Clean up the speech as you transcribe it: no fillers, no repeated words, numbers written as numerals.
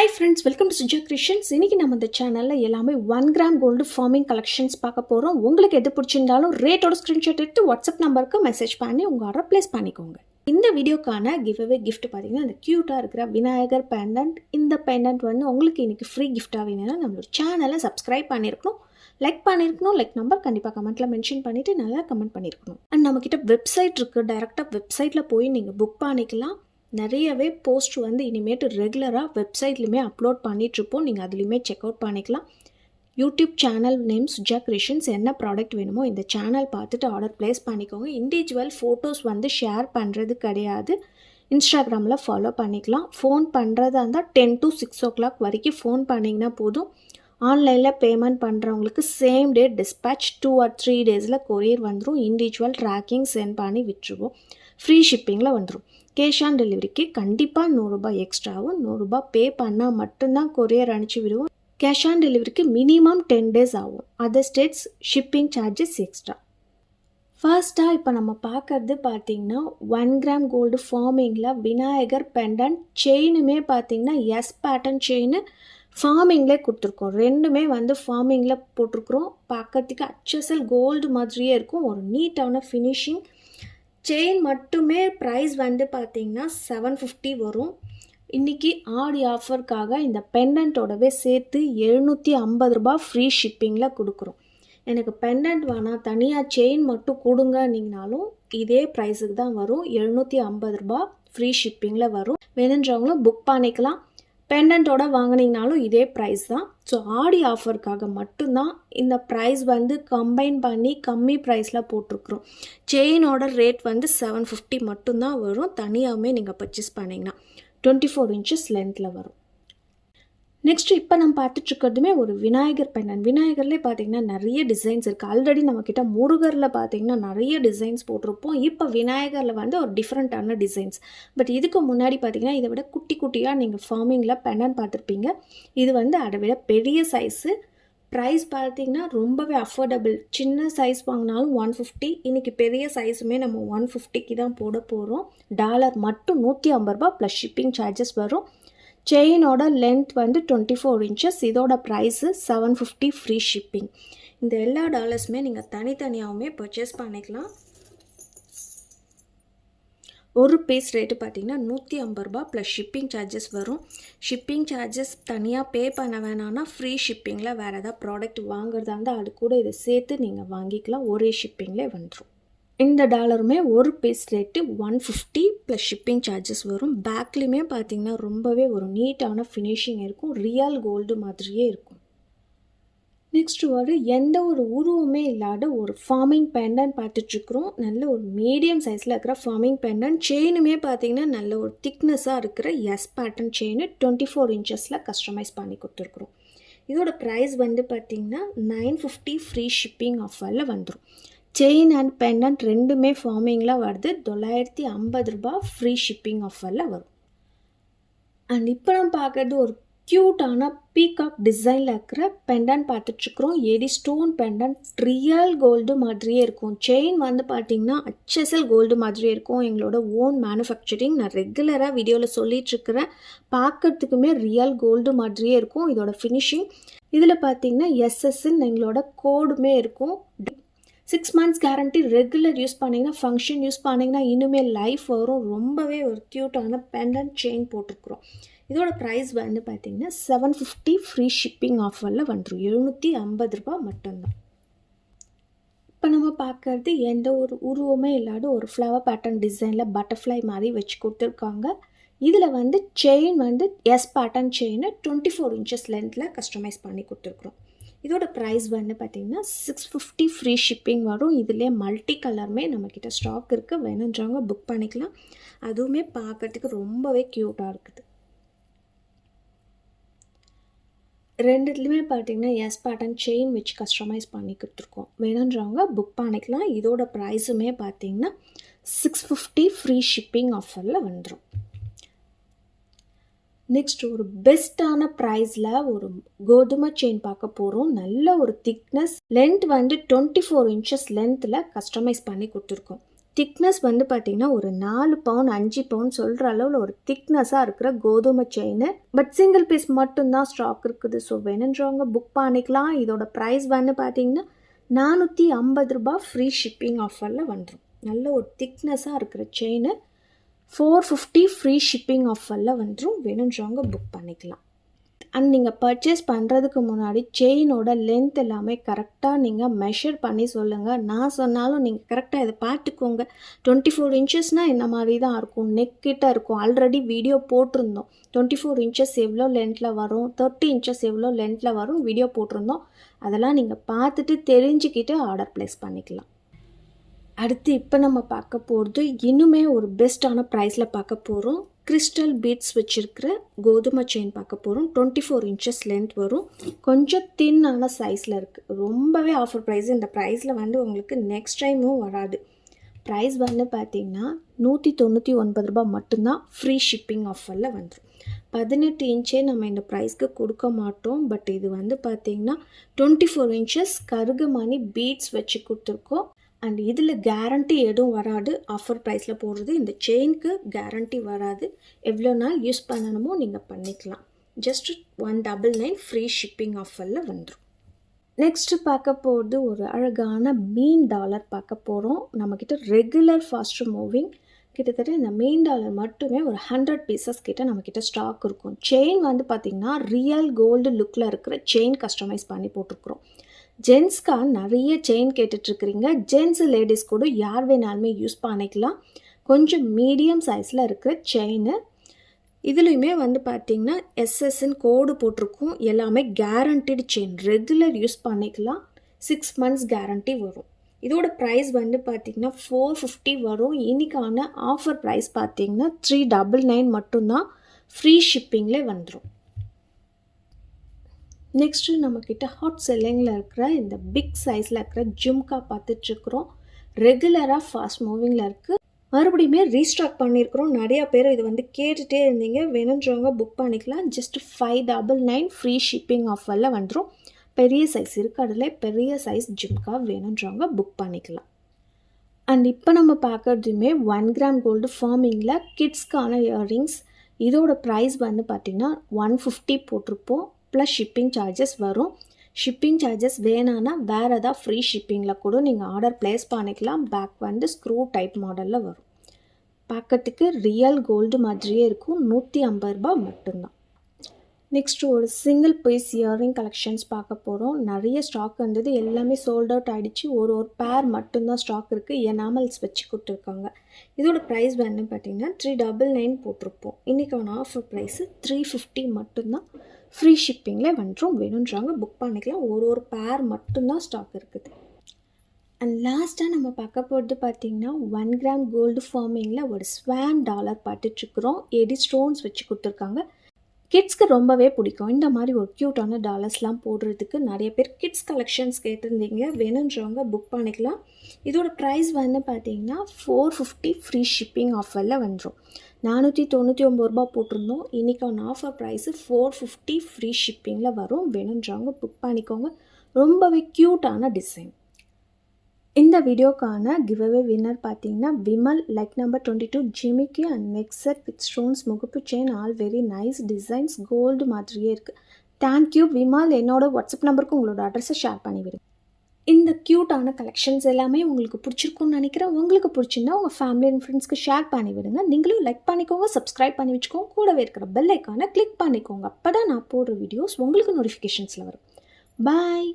Hi friends, welcome to Suja Creations. இன்னைக்கு நம்ம இந்த சேனல்ல எல்லாமே 1 கிராம் கோல்டு ஃபார்மிங் கலெக்ஷன்ஸ் பார்க்க போறோம். உங்களுக்கு எது பிடிச்சிருந்தாலும் ரேட்டோட ஸ்கிரீன்ஷாட் எடுத்து வாட்ஸ்அப் நம்பருக்கு மெசேஜ் பண்ணி உங்க ஆர்டர் பிளேஸ் பண்ணிக்கோங்க. இந்த வீடியோக்கான கிவ்அவே gift பாத்தீங்கன்னா இந்த கியூட்டா இருக்கிற விநாயகர் பெண்டன்ட். இந்த பெண்டன்ட் வந்து உங்களுக்கு இன்னைக்கு ஃப்ரீ கிஃப்டா வேணும்னா நம்மளோட சேனலை சப்ஸ்கிரைப் பண்ணிருக்கணும். லைக் பண்ணிருக்கணும். லைக் நம்பர் கண்டிப்பா கமெண்ட்ல மென்ஷன் பண்ணிட்டு நல்லா கமெண்ட் பண்ணிருக்கணும். அண்ட் நம்ம கிட்ட வெப்சைட் இருக்கு. டைரக்டா வெப்சைட்ல போய் நீங்க புக் பண்ணிக்கலாம். நிறையவே போஸ்ட் வந்து இனிமேட்டு ரெகுலராக வெப்சைட்லையுமே அப்லோட் பண்ணிகிட்ருப்போம். நீங்கள் அதுலேயுமே செக் அவுட் பண்ணிக்கலாம். YouTube channel name Suja Creations. என்ன ப்ராடக்ட் வேணுமோ இந்த சேனல் பார்த்துட்டு ஆர்டர் ப்ளேஸ் பண்ணிக்கோங்க. இண்டிவிஜுவல் ஃபோட்டோஸ் வந்து ஷேர் பண்ணுறது கிடையாது. இன்ஸ்டாகிராமில் ஃபாலோ பண்ணிக்கலாம். ஃபோன் பண்ணுறதா இருந்தால் 10 to 6 o'clock வரைக்கும் ஃபோன் பண்ணிங்கன்னா போதும். ஆன்லைனில் பேமெண்ட் பண்ணுறவங்களுக்கு same day dispatch 2 or 3 days courier வந்துடும். இண்டிவிஜுவல் ட்ராக்கிங் சென்ட் பண்ணி விட்டுருவோம். ஃப்ரீ ஷிப்பிங்கில் வந்துடும். கேஷ் ஆன் டெலிவரிக்கு கண்டிப்பாக 100 ரூபாய் எக்ஸ்ட்ராவும் 100 ரூபாய் பே பண்ணால் மட்டும்தான் கொரியர் அனுப்பிச்சி விடுவோம். கேஷ் ஆன் டெலிவரிக்கு மினிமம் 10 days ஆகும். Other states shipping charges extra. ஃபர்ஸ்ட்டாக இப்போ நம்ம பார்க்கறது பார்த்திங்கன்னா 1 கிராம் கோல்டு ஃபார்மிங்கில் விநாயகர் பெண்டன்ட் செயினுமே பார்த்திங்கன்னா எஸ் பேட்டர்ன் செயின் ஃபார்மிங்லே கொடுத்துருக்கோம். ரெண்டுமே வந்து ஃபார்மிங்கில் போட்டிருக்கிறோம். பார்க்கறதுக்கு HSL கோல்டு மாதிரியே இருக்கும். ஒரு நீட்டான ஃபினிஷிங். செயின் மட்டுமே ப்ரைஸ் வந்து பார்த்திங்கன்னா 750 வரும். இன்றைக்கி ஆடி ஆஃபருக்காக இந்த பெண்டன்ட்டோடவே சேர்த்து 750 ரூபாய் ஃப்ரீ ஷிப்பிங்கில் கொடுக்குறோம். எனக்கு பெண்டன்ட் வேணாம், தனியாக செயின் மட்டும் கொடுங்கன்னிங்கனாலும் இதே ப்ரைஸுக்கு தான் வரும். 750 ரூபாய் ஃப்ரீ ஷிப்பிங்கில் வரும். வேணுன்றவங்களும் புக் பண்ணிக்கலாம். பெண்டன்ட்டோட வாங்கினீங்கனாலும் இதே ப்ரைஸ் தான். ஸோ ஆடி ஆஃபருக்காக மட்டும்தான் இந்த ப்ரைஸ் வந்து கம்பைன் பண்ணி கம்மி ப்ரைஸில் போட்டிருக்குறோம். செயினோட ரேட் வந்து 750 மட்டும்தான் வரும். தனியாகவே நீங்கள் பர்ச்சேஸ் பண்ணிங்கன்னா 24 inches லென்த்தில் வரும். நெக்ஸ்ட்டு இப்போ நம்ம பார்த்துட்ருக்கிறதுமே ஒரு விநாயகர் பெண்டன்ட். விநாயகர்லேயே பார்த்திங்கன்னா நிறைய டிசைன்ஸ் இருக்குது. ஆல்ரெடி நம்மக்கிட்ட முருகரில் பார்த்திங்கன்னா நிறைய டிசைன்ஸ் போட்டிருப்போம். இப்போ விநாயகரில் வந்து ஒரு டிஃப்ரெண்ட்டான டிசைன்ஸ். பட் இதுக்கு முன்னாடி பார்த்திங்கன்னா இதை விட குட்டி குட்டியாக நீங்கள் ஃபார்மிங்கில் பெண்டன்ட் பார்த்துருப்பீங்க. இது வந்து அதை விட பெரிய சைஸு. ப்ரைஸ் பார்த்திங்கன்னா ரொம்பவே அஃபோர்டபுள். சின்ன சைஸ் வாங்கினாலும் 150. இன்றைக்கி பெரிய சைஸுமே நம்ம 150க்கு தான் போட போகிறோம். டாலர் மட்டும் 150 ரூபாய் ப்ளஸ் ஷிப்பிங் சார்ஜஸ் வரும். செயினோட லென்த் வந்து 24 inches. இதோட ப்ரைஸு 750 ஃப்ரீ ஷிப்பிங். இந்த எல்லா டாலர்ஸுமே நீங்கள் தனித்தனியாகவுமே பர்ச்சேஸ் பண்ணிக்கலாம். ஒரு பீஸ் ரேட்டு பார்த்திங்கன்னா 150 ரூபாய் ப்ளஸ் ஷிப்பிங் சார்ஜஸ் வரும். ஷிப்பிங் சார்ஜஸ் தனியாக பே பண்ண வேணான்னா ஃப்ரீ ஷிப்பிங்கில் வேறு ஏதாவது ப்ராடக்ட் வாங்குறதா இருந்தால் அது கூட இதை சேர்த்து நீங்கள் வாங்கிக்கலாம். ஒரே ஷிப்பிங்லே வந்துடும். இந்த டாலருமே ஒரு piece rate 150 plus shipping charges வரும். பேக்லேயுமே பார்த்திங்கன்னா ரொம்பவே ஒரு நீட்டான ஃபினிஷிங் இருக்கும். ரியல் கோல்டு மாதிரியே இருக்கும். நெக்ஸ்ட் ஒரு எந்த ஒரு உருவமே இல்லாத ஒரு ஃபார்மிங் பெண்டன்ட் பார்த்துட்ருக்குறோம். நல்ல ஒரு மீடியம் சைஸில் இருக்கிற ஃபார்மிங் பெண்டன்ட். செயினுமே பார்த்திங்கன்னா நல்ல ஒரு திக்னஸாக இருக்கிற S pattern chain 24 inches customize பண்ணி கொடுத்துருக்குறோம். இதோட ப்ரைஸ் வந்து பார்த்திங்கன்னா 950 ஃப்ரீ ஷிப்பிங் ஆஃபரில் வந்துடும். செயின் அண்ட் பெண்டன்ட் ரெண்டுமே ஃபார்மிங்கில் வருது. 950 ரூபாய் ஃப்ரீ ஷிப்பிங் ஆஃபரில் வரும். அண்ட் இப்போ நம்ம பார்க்குறது ஒரு க்யூட்டான பீகாக் டிசைனில் இருக்கிற பெண்டன்ட் பார்த்துட்ருக்குறோம். AD stone pendant. Real gold மாதிரியே இருக்கும். செயின் வந்து பார்த்திங்கன்னா HSL கோல்டு மாதிரியே இருக்கும். எங்களோட ஓன் மேனுஃபேக்சரிங். நான் ரெகுலராக வீடியோவில் சொல்லிகிட்ருக்கிறேன். பார்க்கறதுக்குமே ரியல் கோல்டு மாதிரியே இருக்கும். இதோட ஃபினிஷிங் இதில் பார்த்திங்கன்னா SSன்னு எங்களோட கோடுமே இருக்கும். 6 months கேரண்டி. ரெகுலர் யூஸ் பண்ணிங்கன்னா, ஃபங்க்ஷன் யூஸ் பண்ணிங்கன்னா இன்னுமே லைஃப் வரும். ரொம்பவே ஒரு க்யூட்டான பெண்டன்ட் செயின் போட்டிருக்குறோம். இதோட ப்ரைஸ் வந்து பார்த்திங்கன்னா 750 ஃப்ரீ ஷிப்பிங் ஆஃபரில் வந்துடும். 750 ரூபாய் மட்டும்தான். இப்போ நம்ம பார்க்குறது எந்த ஒரு உருவமே இல்லாத ஒரு ஃப்ளவர் பேட்டர்ன் டிசைனில் பட்டர்ஃப்ளை மாதிரி வச்சு கொடுத்துருக்காங்க. இதில் வந்து செயின் வந்து எஸ் பேட்டர்ன் செயின் 24 inches லென்த்தில் கஸ்டமைஸ் பண்ணி கொடுத்துருக்குறோம். இதோட ப்ரைஸ் வந்து பார்த்திங்கன்னா 650 ஃப்ரீ ஷிப்பிங் வரும். இதிலே மல்டி கலருமே நம்மக்கிட்ட ஸ்டாக் இருக்குது. வேணுன்றவங்க புக் பண்ணிக்கலாம். அதுவுமே பார்க்கறதுக்கு ரொம்பவே க்யூட்டாக இருக்குது. ரெண்டுத்துலேயுமே பார்த்திங்கன்னா எஸ் பேட்டர்ன் செயின் வச்சு கஸ்டமைஸ் பண்ணி கொடுத்துருக்கோம். வேணுன்றவங்க புக் பண்ணிக்கலாம். இதோட ப்ரைஸுமே பார்த்திங்கன்னா 650 ஃப்ரீ ஷிப்பிங் ஆஃபரில் வந்துடும். நெக்ஸ்ட் ஒரு பெஸ்ட்டான ப்ரைஸில் ஒரு கோதுமை செயின் பார்க்க போகிறோம். நல்ல ஒரு திக்னஸ். லென்த் வந்து 24 inches லென்த்தில் கஸ்டமைஸ் பண்ணி கொடுத்துருக்கோம். திக்னஸ் வந்து பார்த்திங்கன்னா ஒரு 4 பவுன் 5 பவுன் சொல்கிற அளவில் ஒரு திக்னஸாக இருக்கிற கோதுமை செயின். பட் சிங்கிள் பீஸ் மட்டும்தான் ஸ்டாக் இருக்குது. ஸோ வேணுன்றவங்க புக் பண்ணிக்கலாம். இதோட ப்ரைஸ் வந்து பார்த்திங்கன்னா 450 ரூபா ஃப்ரீ ஷிப்பிங் ஆஃபரில் வந்துடும். நல்ல ஒரு திக்னஸாக இருக்கிற செயின் 450 ஃப்ரீ ஷிப்பிங் ஆஃபரில் வந்துடும். வேணுன்றவங்க புக் பண்ணிக்கலாம். அண்ட் நீங்கள் பர்ச்சேஸ் பண்ணுறதுக்கு முன்னாடி செயினோட லென்த் எல்லாமே கரெக்டாக நீங்கள் மெஷர் பண்ணி சொல்லுங்கள். நான் சொன்னாலும் நீங்கள் கரெக்டாக இதை பார்த்துக்கோங்க. 24 இன்ச்சஸ்னால் இந்த மாதிரி தான் இருக்கும். நெக் கிட்ட இருக்கும். ஆல்ரெடி வீடியோ போட்டிருந்தோம். 24 இன்ச்சஸ் எவ்வளோ லென்த்தில் வரும், 30 இன்ச்சஸ் எவ்வளோ லென்த்தில் வரும் வீடியோ போட்டிருந்தோம். அதெல்லாம் நீங்கள் பார்த்துட்டு தெரிஞ்சுக்கிட்டு ஆர்டர் ப்ளேஸ் பண்ணிக்கலாம். அடுத்து இப்போ நம்ம பார்க்க போகிறது இன்னுமே ஒரு பெஸ்ட்டான ப்ரைஸில் பார்க்க போகிறோம். கிறிஸ்டல் பீட்ஸ் வச்சுருக்கிற கோதுமை செயின் பார்க்க போகிறோம். 24 இன்ச்சஸ் லென்த் வரும். கொஞ்சம் தின்னான சைஸில் இருக்குது. ரொம்பவே ஆஃபர் ப்ரைஸ். இந்த ப்ரைஸில் வந்து உங்களுக்கு நெக்ஸ்ட் டைமும் வராது. ப்ரைஸ் வந்து பார்த்திங்கன்னா 199 ரூபா மட்டும்தான் ஃப்ரீ ஷிப்பிங் ஆஃபரில் வந்துடும். 18 இன்ச்சே நம்ம இந்த ப்ரைஸ்க்கு கொடுக்க மாட்டோம். பட் இது வந்து பார்த்திங்கன்னா 24 இன்ச்சஸ் கருகமணி பீட்ஸ் வச்சு கொடுத்துருக்கோம். அண்ட் இதில் கேரண்டி எதுவும் வராது. ஆஃபர் ப்ரைஸில் போடுறது. இந்த செயினுக்கு கேரண்டி வராது. எவ்வளோ நாள் யூஸ் பண்ணணுமோ நீங்கள் பண்ணிக்கலாம். ஜஸ்ட் 199 ஃப்ரீ ஷிப்பிங் ஆஃபரில் வந்துடும். நெக்ஸ்ட்டு பார்க்க போகிறது ஒரு அழகான மீன் டாலர் பார்க்க போகிறோம். நம்மக்கிட்ட ரெகுலர் ஃபாஸ்ட் மூவிங் கிட்டத்தட்ட இந்த மீன் டாலர் மட்டுமே ஒரு 100 பீசஸ் கிட்ட நம்மக்கிட்ட ஸ்டாக் இருக்கும். செயின் வந்து பார்த்திங்கன்னா ரியல் கோல்டு லுக்கில் இருக்கிற செயின் கஸ்டமைஸ் பண்ணி போட்டிருக்குறோம். ஜென்ஸ்க்காக நிறைய செயின் கேட்டுட்ருக்குறீங்க. ஜென்ஸு லேடிஸ் கூட யார் வேணாலுமே யூஸ் பண்ணிக்கலாம். கொஞ்சம் மீடியம் சைஸில் இருக்கிற செயின். இதுலேயுமே வந்து பார்த்திங்கன்னா எஸ்எஸ்ன்னு கோடு போட்டிருக்கும். எல்லாமே கேரண்டிடு செயின். ரெகுலர் யூஸ் பண்ணிக்கலாம். 6 months கேரண்டி வரும். இதோட ப்ரைஸ் வந்து பார்த்திங்கன்னா 450 வரும். இன்றைக்கான ஆஃபர் ப்ரைஸ் பார்த்திங்கன்னா 399 மட்டும்தான் ஃப்ரீ ஷிப்பிங்கில் வந்துடும். நெக்ஸ்ட்டு நம்மக்கிட்ட ஹாட் செல்லிங்கில் இருக்கிற இந்த பிக் சைஸில் இருக்கிற ஜும்கா பார்த்துட்ருக்குறோம். ரெகுலராக ஃபாஸ்ட் மூவிங்கில் இருக்குது. மறுபடியுமே ரீஸ்டாக் பண்ணியிருக்கிறோம். நிறையா பேர் இது வந்து கேட்டுகிட்டே இருந்தீங்க. வேணுன்றவங்க புக் பண்ணிக்கலாம். ஜஸ்ட் 599 ஃப்ரீ ஷிப்பிங் ஆஃபரில் வந்துடும். பெரிய சைஸ் இருக்கிறதுல பெரிய சைஸ் ஜும்கா வேணுன்றவங்க புக் பண்ணிக்கலாம். அண்ட் இப்போ நம்ம பார்க்குறதுமே 1 கிராம் கோல்டு ஃபார்மிங்கில் கிட்ஸ்க்கான இயர்ரிங்ஸ். இதோட ப்ரைஸ் வந்து பார்த்திங்கன்னா 150 போட்டிருப்போம். ப்ளஸ் ஷிப்பிங் சார்ஜஸ் வரும். ஷிப்பிங் சார்ஜஸ் வேணான்னா வேறு எதாவது ஃப்ரீ ஷிப்பிங்கில் கூட நீங்கள் ஆர்டர் ப்ளேஸ் பண்ணிக்கலாம். பேக் வந்து ஸ்க்ரூ டைப் மாடலில் வரும். பார்க்கறதுக்கு ரியல் கோல்டு மாதிரியே இருக்கும். 150 ரூபா மட்டும்தான். நெக்ஸ்ட்டு ஒரு சிங்கிள் பீஸ் இயரிங் கலெக்ஷன்ஸ் பார்க்க போகிறோம். நிறைய ஸ்டாக் வந்தது. எல்லாமே சோல்ட் அவுட் ஆகிடுச்சு. ஒரு பேர் மட்டும்தான் ஸ்டாக் இருக்குது. எனாமல்ஸ் வச்சு கொடுத்துருக்காங்க. இதோட ப்ரைஸ் வந்து பார்த்திங்கன்னா 399 போட்டிருப்போம். இன்றைக்கான ஆஃபர் ப்ரைஸு 350 மட்டும்தான் ஃப்ரீ ஷிப்பிங்கில் வந்துடும். வேணுன்றாங்க புக் பண்ணிக்கலாம். ஒரு பேர் மட்டும்தான் ஸ்டாக் இருக்குது. அண்ட் லாஸ்ட்டாக நம்ம பார்க்க போகிறது பார்த்திங்கன்னா 1 கிராம் கோல்டு ஃபார்மிங்கில் ஒரு ஸ்வான் டாலர் பார்த்துட்ருக்குறோம். 80 ஸ்டோன்ஸ் வச்சு கொடுத்துருக்காங்க. கிட்ஸ்க்கு ரொம்பவே பிடிக்கும். இந்த மாதிரி ஒரு க்யூட்டான டாலர்ஸ்லாம் போடுறதுக்கு நிறைய பேர் கிட்ஸ் கலெக்ஷன்ஸ் கேட்டிருந்தீங்க. வேணுன்றவங்க புக் பண்ணிக்கலாம். இதோட ப்ரைஸ் வந்து பார்த்திங்கன்னா 450 ஃப்ரீ ஷிப்பிங் ஆஃபரில் வந்துடும். 499 ரூபா போட்டிருந்தோம். இன்றைக்கான ஆஃபர் ப்ரைஸு 450 ஃப்ரீ ஷிப்பிங்கில் வரும். வேணுன்றவங்க புக் பண்ணிக்கோங்க. ரொம்பவே க்யூட்டான டிசைன். இந்த வீடியோக்கான கிவ்அவே வின்னர் பார்த்தீங்கன்னா விமல் லைக் நம்பர் 22 ஜிமிக்கி and neck set with stones முகப்பு chain all very nice designs gold மாதிரியே இருக்குது. தேங்க்யூ விமல். என்னோட வாட்ஸ்அப் நம்பருக்கு உங்களோட அட்ரஸை ஷேர் பண்ணிவிடுங்க. இந்த க்யூட்டான கலெக்ஷன்ஸ் எல்லாமே உங்களுக்கு பிடிச்சிருக்கும்னு நினைக்கிறேன். உங்களுக்கு பிடிச்சிருந்தா உங்கள் ஃபேமிலி அண்ட் ஃப்ரெண்ட்ஸ்க்கு ஷேர் பண்ணிவிடுங்க. நீங்களும் லைக் பண்ணிக்கோங்க, சப்ஸ்கிரைப் பண்ணி வச்சுக்கோங்க. கூடவே இருக்கிற பெல் ஐக்கானை கிளிக் பண்ணிக்கோங்க. அப்போ தான் நான் போடுற வீடியோஸ் உங்களுக்கு நோட்டிஃபிகேஷன்ஸில் வரும். பாய்.